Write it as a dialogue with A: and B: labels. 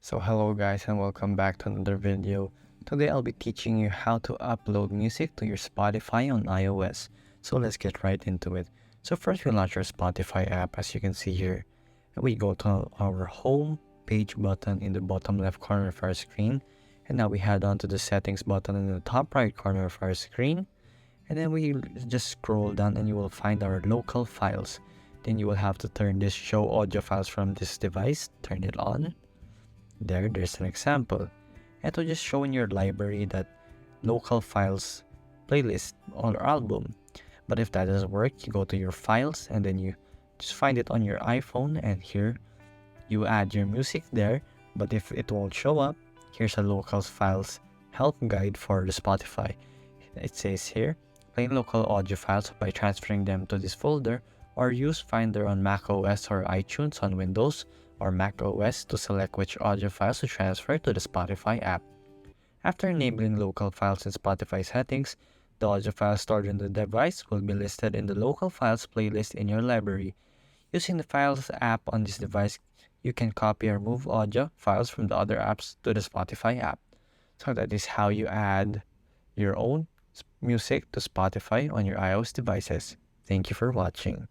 A: So hello guys and welcome back to another video. Today I'll be teaching you how to upload music to your Spotify on iOS. So let's get right into it. So first we launch our Spotify app as you can see here. And we go to our home page button in the bottom left corner of our screen. And now we head on to the settings button in the top right corner of our screen. And then we just scroll down and you will find our local files. Then you will have to turn this show audio files from this device, turn it on. There's an example. And to just show in your library that local files playlist or album. But if that doesn't work, you go to your files and then you just find it on your iPhone, and here you add your music there. But if it won't show up, here's a local files help guide for the Spotify. It says here, play local audio files by transferring them to this folder, or use Finder on macOS or iTunes on Windows or macOS to select which audio files to transfer to the Spotify app. After enabling local files in Spotify settings, the audio files stored in the device will be listed in the local files playlist in your library. Using the Files app on this device, you can copy or move audio files from the other apps to the Spotify app. So that is how you add your own music to Spotify on your iOS devices. Thank you for watching.